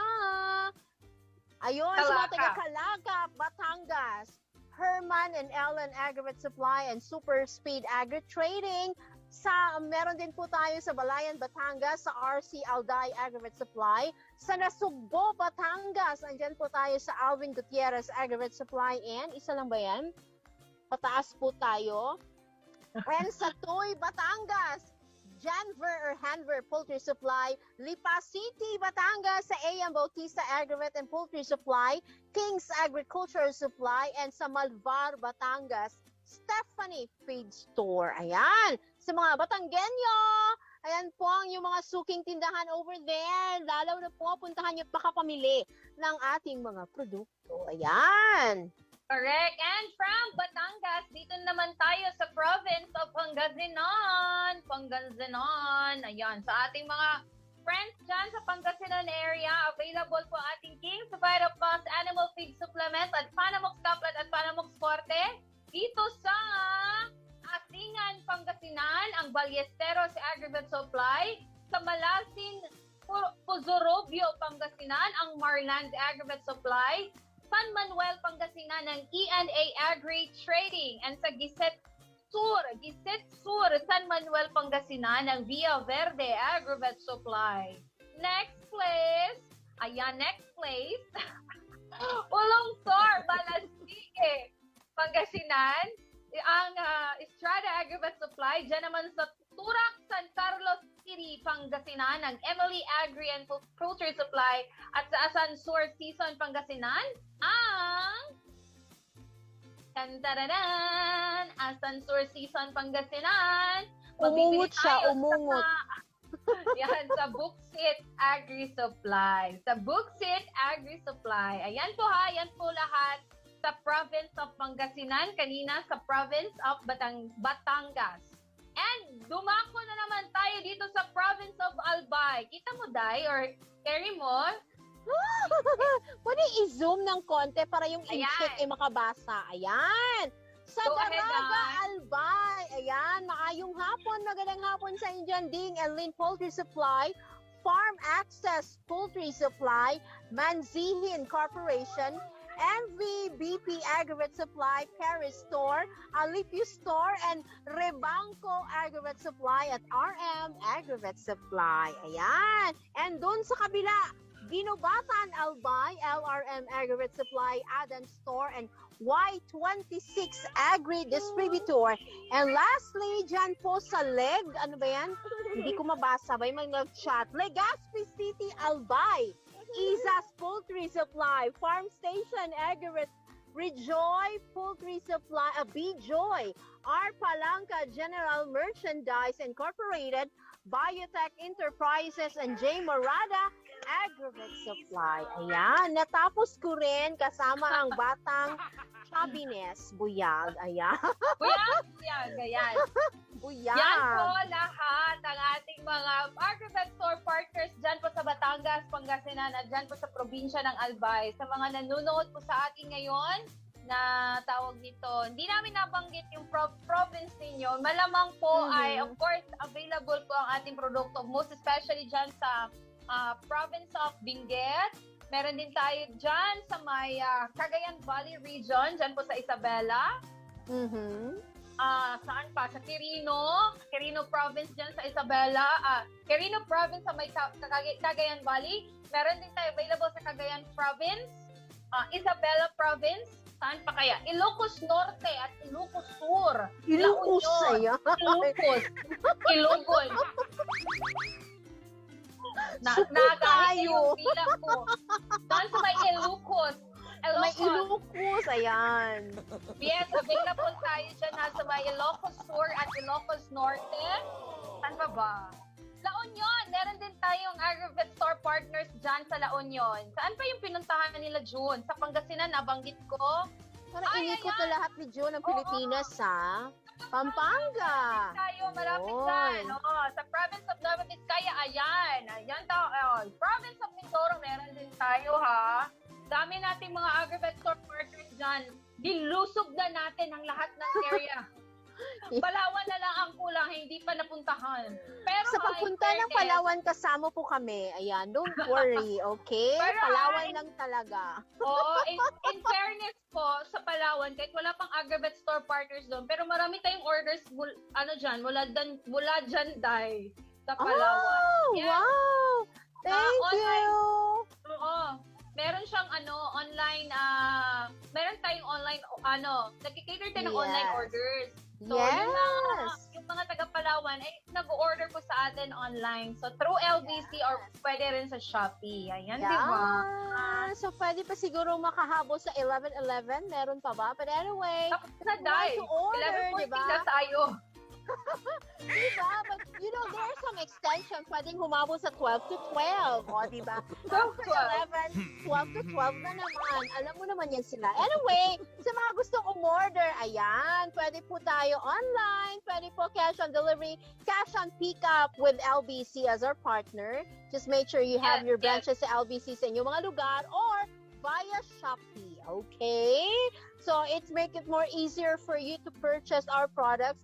Ayun, sa mga Calaca. taga-Calaca, Batangas. Herman and Ellen Aggregate Supply and Super Speed Agri Trading. Meron din po tayo sa Balayan, Batangas, sa RC Alday Aggregate Supply. Sa Nasugbo, Batangas, andyan po tayo sa Alvin Gutierrez Aggregate Supply. And isa lang ba yan? Pataas po tayo. And sa Tuy, Batangas, Janver or Hanver Poultry Supply, Lipa City, Batangas, sa AM Bautista Aggregate and Poultry Supply, King's Agricultural Supply, and sa Malvar, Batangas, Stephanie Feed Store. Ayan, sa mga Batanggenyo, ayan po ang yung mga suking tindahan over there. Lalo na po, puntahan niyo at makapamili ng ating mga produkto. Ayan. Correct. And from Batangas, dito naman tayo sa province of Pangasinan. Pangasinan. Ayan, sa ating mga friends dyan sa Pangasinan area, available po ating King's Vita Plus Animal Feed Supplement at Panamox Kaplat at Panamox Forte. Dito sa Asingan, Pangasinan, ang Ballesteros Aggregate Supply. Sa Malasin, Puzurobio, Pangasinan, ang Marland Aggregate Supply. San Manuel, Pangasinan, ng E&A Agri Trading. And sa Giset Sur, San Manuel, Pangasinan, ng Via Verde Aggregate Supply. Next place, Ulong-Sor, Balastique, Pangasinan, ang Estrada Aggregate Supply. Diyan naman sa Turak, San Carlos City, Pangasinan, ng Emily Agri and Poultry Supply. At sa Asansor Season, Pangasinan, ang Asansor Season, Pangasinan. Mabibili Umungot siya, tayo umungot. Yan, sa Booksit Agri Supply. Sa Booksit Agri Supply. Ayan po ha, yan po lahat sa province of Pangasinan, kanina sa province of Batangas. And dumako na naman tayo dito sa province of Albay. Kita mo, Day, or carry mo? Pwede i-zoom ng konti para yung Ayan. incheck ay makabasa. Ayan. Sa Go ahead, Daraga, Day. Albay. Ayan, maayong hapon, magandang hapon sa Indian Ding and Lynn Poultry Supply, Farm Access Poultry Supply, Manzihin Corporation, MVBP Aggregate Supply, Paris Store, Alipio Store, and Rebanco Aggregate Supply at RM Aggregate Supply. Ayan. And doon sa kabila, Ginobatan, Albay, LRM Aggregate Supply, Adan Store, and Y26 Agri Distributor. And lastly, dyan po sa Leg, ano ba yan? Hindi ko mabasa ba yung mga chat? Legazpi City, Albay, Izas Poultry Supply, Farm Station Aggregate, Rejoy Poultry Supply, Bijoy, R. Palanca General Merchandise Incorporated, Biotech Enterprises, and J. Morada Aggregate Supply. Ayan, natapos ko rin kasama ang batang Chabines, Buyag. Ayan. Buyag, ayan. Buyag. Yan po lahat ang ating mga Aggregate Store partners dyan po sa Batangas, Pangasinan, at dyan po sa probinsya ng Albay. Sa mga nanonood po sa atin ngayon, na tawag nito, hindi namin nabanggit yung province ninyo. Malamang po ay, of course, available po ang ating produkto, most especially dyan sa province of Benguet, Meron din tayo dyan sa may Cagayan Valley region, dyan po sa Isabela. Saan pa? Sa Quirino Province dyan sa Isabela. Quirino Province sa may Cagayan Valley. Meron din tayo available sa Cagayan Province. Isabela Province. Saan pa kaya? Ilocos Norte at Ilocos Sur. Ilocos La Union. Ilocos. Ilogon. Nagahit yung pila ko. Saan sa may Ilocos? May Ilocos, ayan. Yes, available tayo dyan sa may Ilocos Sur at Ilocos Norte. Saan pa ba? La Union, meron din tayong Agrovet Store partners dyan sa La Union. Saan pa yung pinuntahan nila June? Sa Pangasinan, nabanggit ko. Para inikot na lahat ni June ng Pilipinas, ha? Pampanga. Tayo, malapit dyan. Sa province of Nueva Vizcaya, ayan. Ayan province of Mindoro, meron din tayo, ha? Dami nating mga Agrovet Store partners dyan. Dilusog na natin ang lahat ng area. Palawan na lang ang kulang, hindi pa napuntahan. Pero sa pagpunta ng Palawan, kasama po kami. Ayan, don't worry, okay? Pero Palawan lang talaga. Oo, in fairness po, sa Palawan, kahit wala pang Agrovet Store partners doon, pero marami tayong orders, mula dyan, Day, sa Palawan. Oh, Yes. wow! Thank you! Oo. Meron siyang online, meron tayong online, nagkikater tayo ng online Yes. orders. So, Yes. yung mga taga-Palawan, ay nag-order po sa atin online. So, through LBC or pwede rin sa Shopee. Ayan, di ba? So, pwede pa siguro makahabol sa 11-11. Meron pa ba? But anyway, Tapos na, want Day. to order, 11:14 diba? na tayo. diba? But, there are some extension. Pwedeng humabol sa 12 to 12. O, diba? 12 to 11, 12 to 12 na naman. Alam mo naman yan sila. Anyway, sa mga gustong umorder, ayan, pwede po tayo online. Pwede po cash on delivery, cash on pickup with LBC as our partner. Just make sure you have your branches sa LBC sa inyong mga lugar or via Shopee, okay? So, it's make it more easier for you to purchase our products.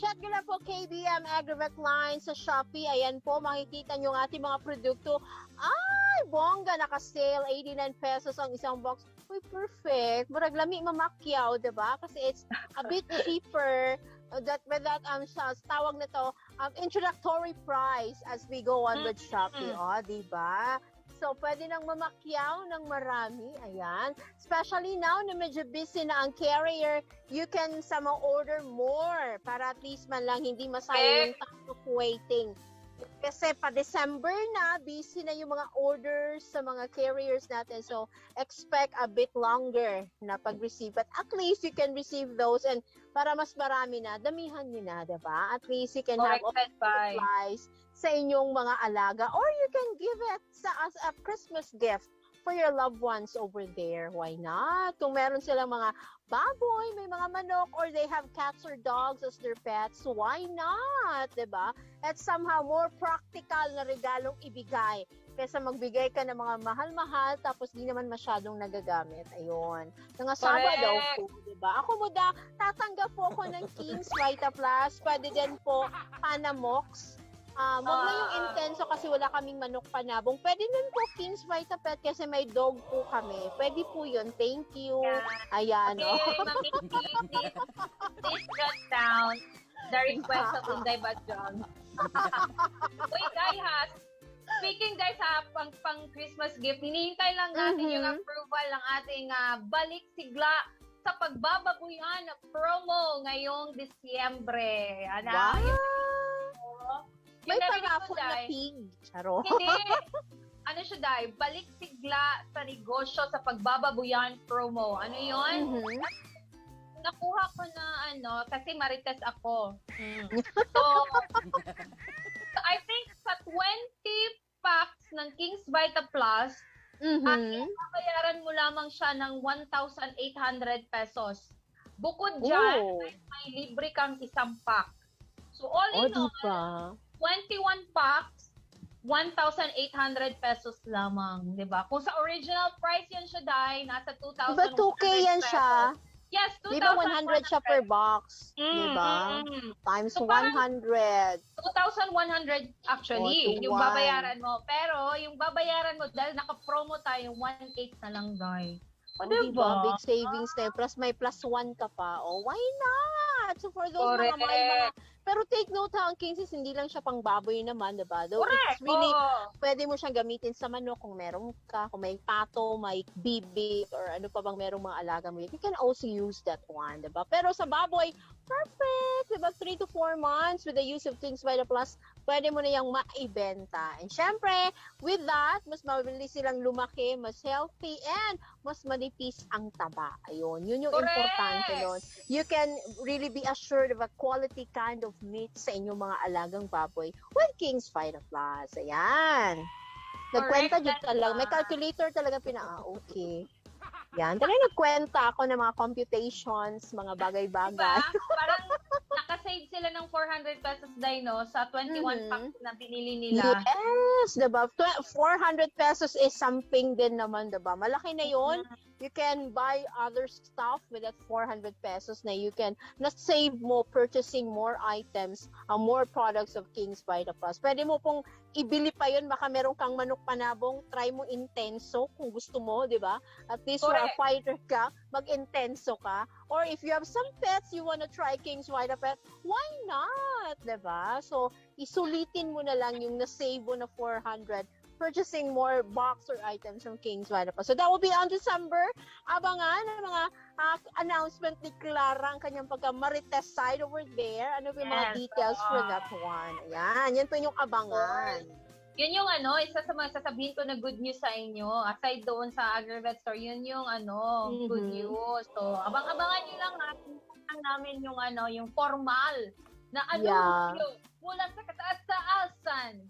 Check nyo lang po KBM Agrovet line sa Shopee. Ayan po, makikita nyo ang ating mga produkto. Ay, bongga, naka-sale, 89 pesos ang isang box. Uy, perfect. Murag lami mamakyaw, diba? Kasi it's a bit cheaper. Tawag na to, introductory price as we go on with Shopee. O, diba? So, pwede nang mamakyaw ng marami. Ayan. Especially now na medyo busy na ang carrier, you can order more para at least man lang hindi masayang yung time of waiting. Kasi pa December na, busy na yung mga orders sa mga carriers natin. So, expect a bit longer na pag-receive. But at least you can receive those and para mas marami na, damihan nyo na, diba? At least you can have supplies sa inyong mga alaga or you can give it as a Christmas gift for your loved ones over there. Why not? Kung meron silang mga baboy, may mga manok, or they have cats or dogs as their pets, why not? Diba? It's somehow more practical na regalong ibigay kaysa magbigay ka ng mga mahal-mahal tapos di naman masyadong nagagamit. Ayun. Nangasaba daw po, diba? Ako tatanggap po ako ng King's Vita Plus. Pwede din po Panamox. Wag na yung intenso kasi wala kaming manok panabong. Pwede din po King's Vita Pet kasi may dog po kami. Pwede po yun. Thank you. Ayan. Okay, please jot down the request of Inday Badjong. Wait, guys, speaking guys pang Christmas gift, hinihintay lang natin yung approval ng ating balik sigla sa pagbabaguyan na promo ngayong Disyembre. Wow! May narinig parapon ko, na Day. pig. Charo. Hindi. Ano siya, Day? Balik sigla sa negosyo sa pagbababuyan promo. Ano yun? Nakuha ko na kasi marites ako. So, I think sa 20 packs ng King's Vita Plus, babayaran mo lamang siya ng 1,800 pesos. Bukod dyan, may libre kang isang pack. So, all in all, 21 packs, 1,800 pesos lamang, 'di ba? Kung sa original price yan siya, Day, nasa 2,100 Diba 2K yan pesos. siya? Yes, 2,100. Di ba 100 siya per box? Di ba? Times So, parang 100. 2,100 actually, Oh, to yung one. babayaran mo. Pero, yung babayaran mo, dahil naka-promo tayo, 1,800 na lang, Day. O, Diba? diba? Big savings na yun. Plus may plus 1 ka pa. Oh, why not? So for those Correct. mga pero take note ha, ang King's is hindi lang siya pang baboy naman, diba? Though Correct. it's really, Oo. pwede mo siyang gamitin sa manok kung meron ka, kung may pato, may bibi, or ano pa bang merong mga alaga mo. You can also use that one, diba? Pero sa baboy, perfect! Diba? 3 to 4 months with the use of King's Vita Plus, pwede mo na yung maibenta. And syempre, with that, mas mabilis silang lumaki, mas healthy, and mas manipis ang taba. Ayun, yun yung Correct. importante nun. You can really be assured of a quality kind of meat sa inyong mga alagang baboy with King's Vita Plus. Ayan. Nagkwenta Correct, dyan talaga. May Tessa. calculator talaga okay. Yan. Talaga nagkwenta ako ng mga computations, mga bagay-bagay. Diba? Parang nakasave sila ng 400 pesos, Day, no? Sa 21 packs na binili nila. Yes, diba? 400 pesos is something din naman, diba? Malaki na yun. You can buy other stuff with that 400 pesos na you can na-save mo purchasing more items, more products of King's Vita Plus. Pwede mo pong ibili pa yun, baka meron kang manok panabong, try mo intenso kung gusto mo, di ba? At least you're a fighter ka, mag-intenso ka. Or if you have some pets, you wanna try King's Vita Pet, why not? Di ba? So, isulitin mo na lang yung na-save mo na 400 purchasing more box or items from King's Vita Plus. So that will be on December. Abangan ang mga announcement ni Clara ang kanyang pagka-Marites side over there. Ano yung mga details for that one? Ayan, yan po yung abangan. Yun yung isa sa mga sasabihin ko na good news sa inyo. Aside doon sa AgriVet Store, yun yung good news. So, abang-abangan nyo lang namin yung yung formal na anunsyo mula sa kataas-taasan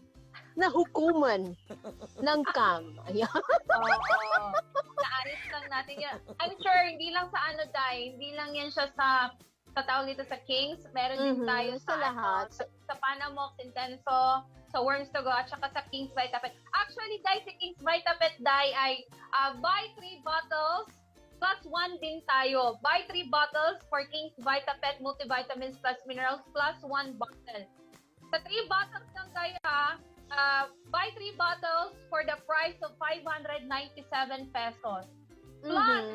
na hukuman ng CAM. Ayan. Oo. Naayos lang natin yan. I'm sure, hindi lang sa Day, hindi lang yan siya sa tawag dito sa Kings. Meron din tayo sa lahat. Sa Panamox, Intenso, sa Worms to Go, at saka sa King's Vitapet. Actually, Day, sa King's Vitapet, Day, ay buy 3 bottles plus 1 din tayo. Buy 3 bottles for King's Vitapet Multivitamins plus Minerals plus 1 bottle. Sa 3 bottles lang tayo buy 3 bottles for the price of 597 pesos. Plus,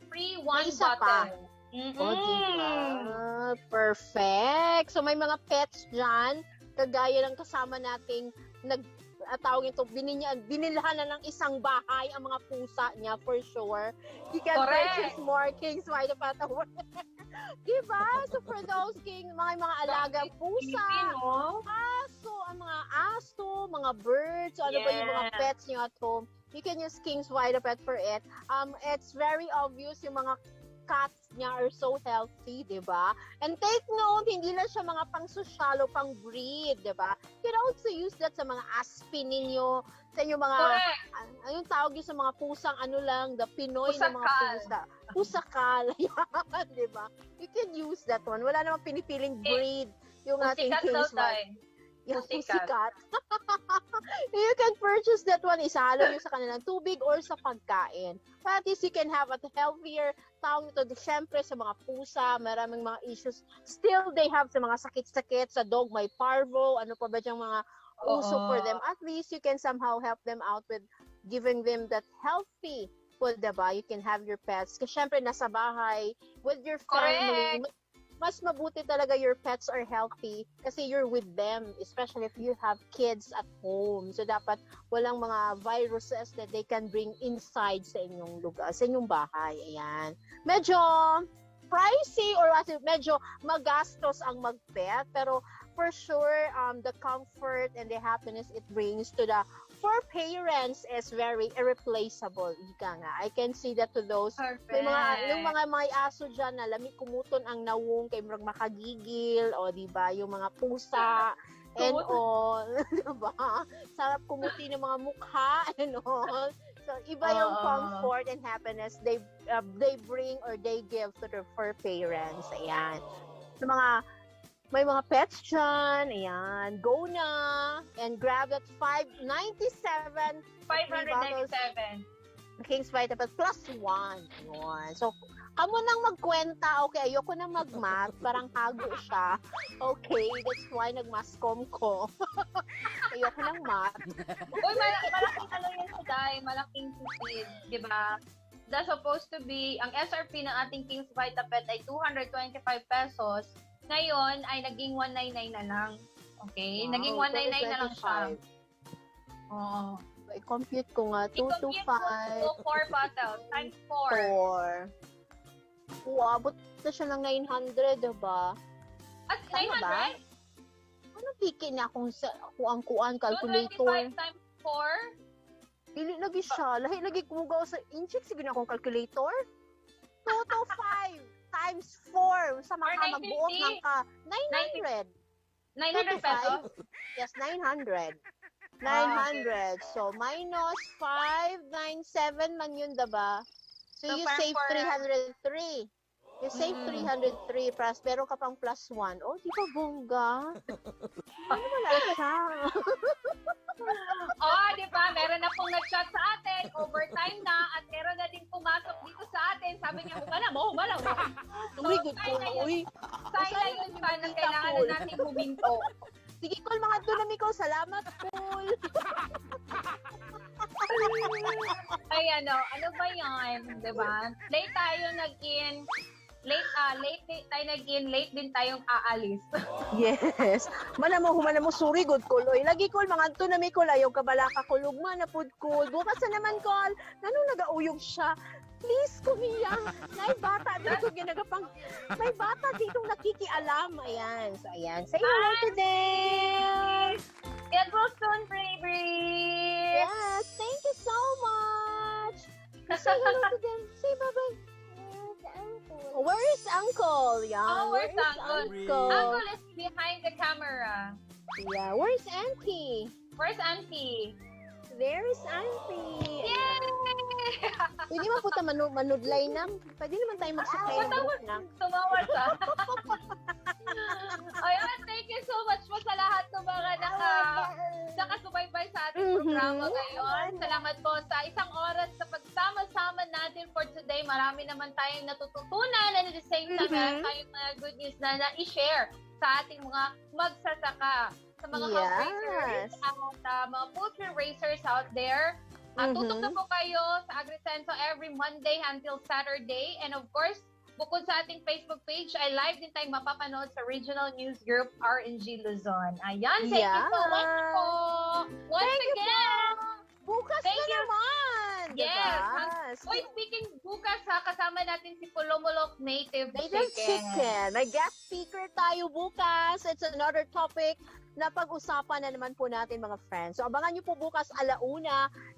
free 1 bottle. O, diba? Perfect. So, may mga pets dyan, kagaya ng kasama nating tawag ito, binilhan na ng isang bahay ang mga pusa niya for sure. You can purchase more King's Vita Pet Award. Diba? So for those mga alaga pusa, aso, mga birds, so ano ba yung mga pets niyo at home, you can use King's Vita Pet for it. It's very obvious yung mga cats niya are so healthy, diba? And take note, hindi lang siya mga pang-sosyal o pang-breed, diba? You can also use that sa mga aspin ninyo, sa inyong mga, anong tawag yun sa mga pusang the Pinoy na mga pusa. Pusakal, yan, diba? You can use that one. Wala namang pinipiling breed yung ating King's Vita. Pusikat. You can purchase that one. Isahalo yung sa kanilang tubig or sa pagkain. But at least you can have a healthier tawag nito. Siyempre sa mga pusa, maraming mga issues. Still, they have sa mga sakit-sakit. Sa dog, may parvo. Ano pa ba diyang mga uso for them? At least you can somehow help them out with giving them that healthy food, diba? You can have your pets. Kasi syempre, nasa bahay, with your family. Correct. Mas mabuti talaga your pets are healthy kasi you're with them, especially if you have kids at home. So, dapat walang mga viruses that they can bring inside sa inyong lugar, sa inyong bahay. Ayan. Medyo pricey or medyo magastos ang mag-pet, pero for sure, the comfort and the happiness it brings to the for parents is very irreplaceable. Ika nga. I can see that to those. May mga may aso dyan na kumuton ang nawong kay murag makagigil o diba yung mga pusa and all. Diba? Sarap kumuti ng mga mukha and all. So iba yung comfort and happiness they bring or they give to their fur parents. Ayan. So may mga pets dyan. Ayan. Go na and grab that 597. 597. King's Vitamin +1. Yun. So, kamo nang magkwenta. Okay, ayoko na mag-math. Parang hago siya. Okay, that's why nag-mascom ko. Ayoko ng math. Uy, malaking ano yun sa Day, malaking tipid, di ba? That's supposed to be, ang SRP ng ating King's Vitapet ay 225 pesos. Ngayon ay naging 199 na lang. Okay? Wow, Naging 199 na lang siya. Oo. I-compute ko nga. 2 to 5. So, 4 bottles times 4. 4. Abot na siya ng 900, diba? At Tama ba? 900? Ano piki na akong sa kuan calculator? 225 times 4? Dili lagi siya. Lagi kumugaw sa incheck. Sige na akong calculator. 2 to 5 times 4. Sa mga 950? magbuot ng ka. 900. 900 pesos? Yes, 900. 900. So, minus 597 man yun, diba? So, So, you parang save for- 303. You save 303 plus, pero ka pang +1. Oh, di ba bongga? Ano wala siya? Oh, di ba? Meron na pong nag-chat sa atin. Overtime na. At meron na din pumasok dito sa atin. Sabi niya, humala mo. Uy, good ko. Uy. Sign na yun pa na kailangan na natin huminto. Sige, Col, mga dunami ko. Salamat, Col. Ay, ano ba yan? Di ba? Late tayo nag-in. Late tayo nag-in. Late din tayong aalis. Yes. Humana mo, suri, good, Col. Uy, lagi, Col, mga dunami ko. Layo ka bala ka, kulugma na pud, Col. Bukas na naman, Col. Nanong nagauyog siya? Please, kumiya. May bata dito ginagapang. May bata dito nakikialam. Ayan. So, ayan. Say hello to them. It will soon, baby! Yes. Thank you so much. Say hello to them. Say bye-bye. Where is Uncle? Yeah. Oh, where's where is Uncle? Uncle is behind the camera. Yeah. Where is Auntie? Where's Auntie? There is Auntie. Yay! Pwede man po manudlay na. Pwede naman tayo magsuklay ng buhok na. Tumawa siya. Ayun, thank you so much po sa lahat ng mga nakasubaybay sa ating programa ngayon. Salamat po sa isang oras sa pagsama-sama natin for today. Marami naman tayong natututunan and at the same time, meron tayong mga good news na na-i-share sa ating mga magsasaka. Sa mga hog racers at mga poultry racers out there. Tutok na po kayo sa AgriSenso every Monday until Saturday. And of course, bukod sa ating Facebook page, ay live din tayong mapapanood sa Regional News Group RNG Luzon. Ayan, thank you so much po. Once again. Bukas Thank na you. naman. Yes. Uy, speaking bukas ha, kasama natin si Pulomolok Native Chicken. May guest speaker tayo bukas. It's another topic na pag-usapan na naman po natin mga friends. So abangan niyo po bukas 1:00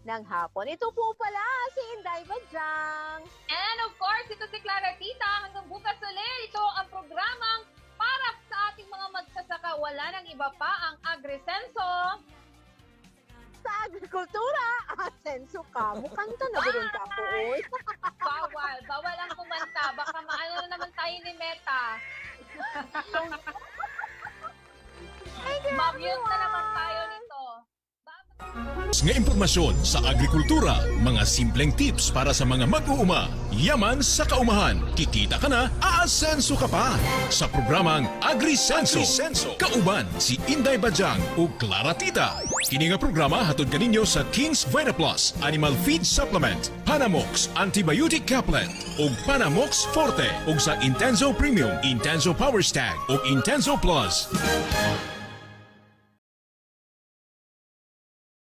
ng hapon. Ito po pala si Inday Badyang. And of course, ito si Clara Tita. Hanggang bukas ulit, ito ang programang para sa ating mga magsasaka. Wala nang iba pa ang AgriSenso. Sa agrikultura, senso ka. Mukanta na ba rin ka po, oy? Bawal ang kumanta. Baka maano naman tayo ni Meta. Mute na naman tayo nito. Nga impormasyon sa agrikultura, mga simpleng tips para sa mga mag-uuma, yaman sa kaumahan, kikita ka na, aasenso ka pa. Sa programang AgriSenso, kauban si Inday Badyang o Clara Tita. Kini nga programa hatod kaninyo sa King's Vitaplus Animal Feed Supplement, Panamox Antibiotic Caplet ug Panamox Forte ug sa Intenso Premium, Intenso Power Stag ug Intenso Plus.